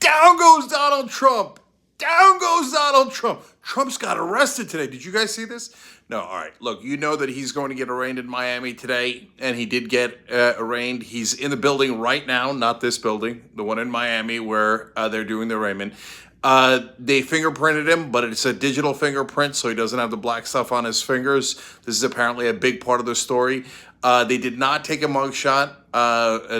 Down goes Donald Trump. Down goes Donald Trump. Trump's got arrested today. Did you guys see this? No, all right. Look, you know that he's going to get arraigned in Miami today, and he did get arraigned. He's in the building right now, not this building, the one in Miami where they're doing the arraignment. They fingerprinted him, but it's a digital fingerprint, so he doesn't have the black stuff on his fingers. This is apparently a big part of the story. They did not take a mugshot.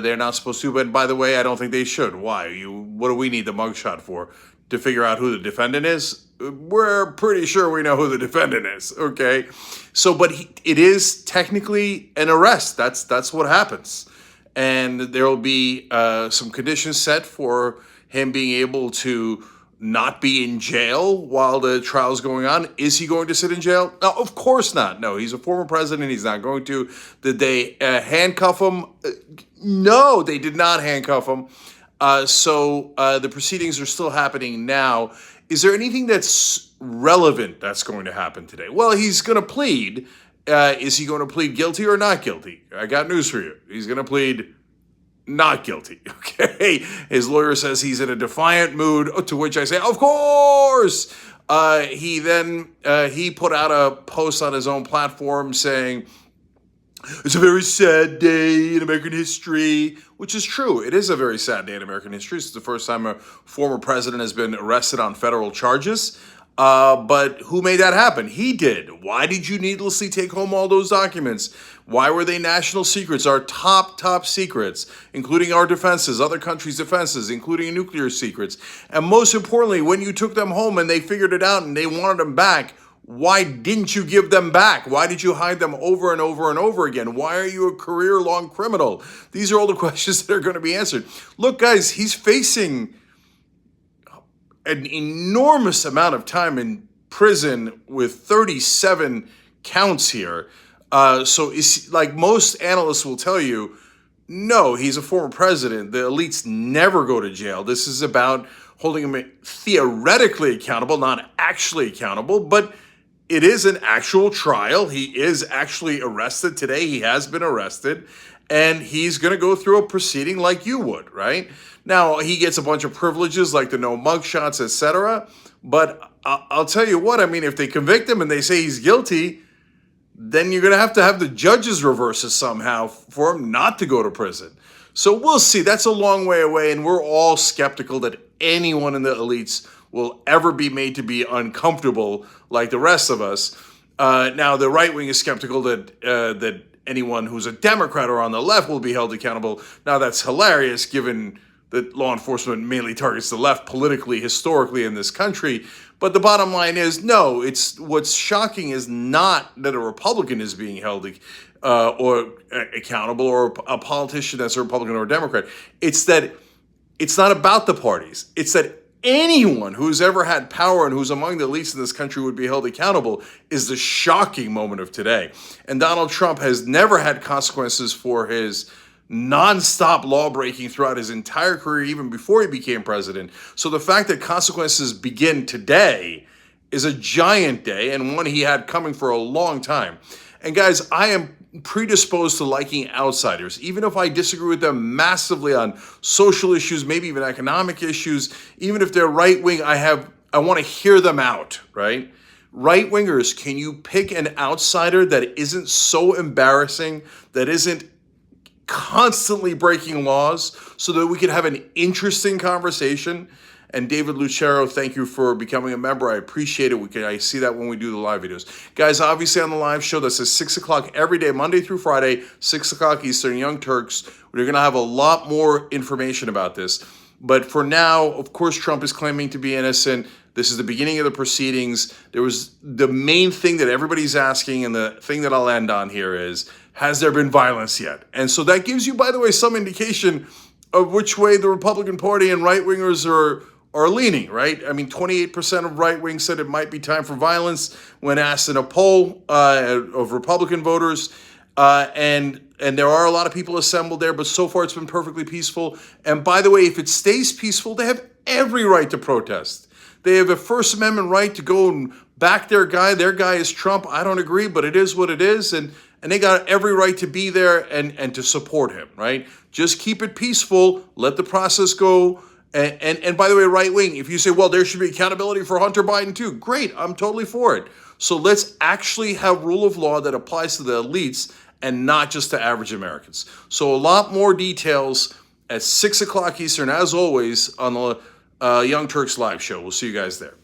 They're not supposed to, but by the way, I don't think they should. Why? What do we need the mugshot for? To figure out who the defendant is? We're pretty sure we know who the defendant is, okay? So, but it is technically an arrest. That's what happens. And there will be some conditions set for him being able to not be in jail while the trial is going on. Is he going to sit in jail? No, of course not. No, he's a former president. He's not going to. Did they handcuff him? No, they did not handcuff him. So the proceedings are still happening now. Is there anything that's relevant that's going to happen today? Well, he's going to plead. Is he going to plead guilty or not guilty? I got news for you. He's going to plead not guilty, okay? His lawyer says he's in a defiant mood, to which I say, of course! He put out a post on his own platform saying, it's a very sad day in American history, which is true. It is a very sad day in American history. It's the first time a former president has been arrested on federal charges. But who made that happen? He did. Why did you needlessly take home all those documents? Why were they national secrets, our top secrets, including our defenses, other countries' defenses, including nuclear secrets? And most importantly, when you took them home and they figured it out and they wanted them back, why didn't you give them back? Why did you hide them over and over and over again? Why are you a career-long criminal? These are all the questions that are going to be answered. Look, guys, he's facing an enormous amount of time in prison with 37 counts here. So it's like most analysts will tell you, no, he's a former president. The elites never go to jail. This is about holding him theoretically accountable, not actually accountable, but it is an actual trial. He is actually arrested today. He has been arrested, and he's going to go through a proceeding like you would, right? Now, he gets a bunch of privileges like the no mugshots, etc. But I'll tell you what, I mean, if they convict him and they say he's guilty, then you're going to have the judges reverse it somehow for him not to go to prison. So we'll see. That's a long way away, and we're all skeptical that anyone in the elites will ever be made to be uncomfortable like the rest of us. Now, the right wing is skeptical that anyone who's a Democrat or on the left will be held accountable. Now, that's hilarious given that law enforcement mainly targets the left politically, historically in this country. But the bottom line is, no, it's what's shocking is not that a Republican is being held or accountable, or a politician that's a Republican or a Democrat. It's that it's not about the parties. It's that anyone who's ever had power and who's among the elites in this country would be held accountable is the shocking moment of today. And Donald Trump has never had consequences for his nonstop law-breaking throughout his entire career, even before he became president. So the fact that consequences begin today is a giant day, and one he had coming for a long time. And guys, I am predisposed to liking outsiders, even if I disagree with them massively on social issues, maybe even economic issues. Even if they're right-wing, I want to hear them out, right? Right-wingers, can you pick an outsider that isn't so embarrassing, that isn't constantly breaking laws, so that we can have an interesting conversation? And David Lucero, thank you for becoming a member. I appreciate it. I see that when we do the live videos. Guys, obviously on the live show, that's at 6 o'clock every day, Monday through Friday, 6 o'clock Eastern, Young Turks. We're going to have a lot more information about this. But for now, of course, Trump is claiming to be innocent. This is the beginning of the proceedings. There was the main thing that everybody's asking, and the thing that I'll end on here is, has there been violence yet? And so that gives you, by the way, some indication of which way the Republican Party and right-wingers are leaning, right? I mean, 28% of right-wing said it might be time for violence when asked in a poll of Republican voters. And there are a lot of people assembled there, but so far it's been perfectly peaceful. And by the way, if it stays peaceful, they have every right to protest. They have a First Amendment right to go and back their guy. Their guy is Trump. I don't agree, but it is what it is. And they got every right to be there and to support him, right? Just keep it peaceful. Let the process go. And by the way, right wing, if you say, well, there should be accountability for Hunter Biden too, great, I'm totally for it. So let's actually have rule of law that applies to the elites and not just to average Americans. So a lot more details at 6 o'clock Eastern, as always, on the Young Turks live show. We'll see you guys there.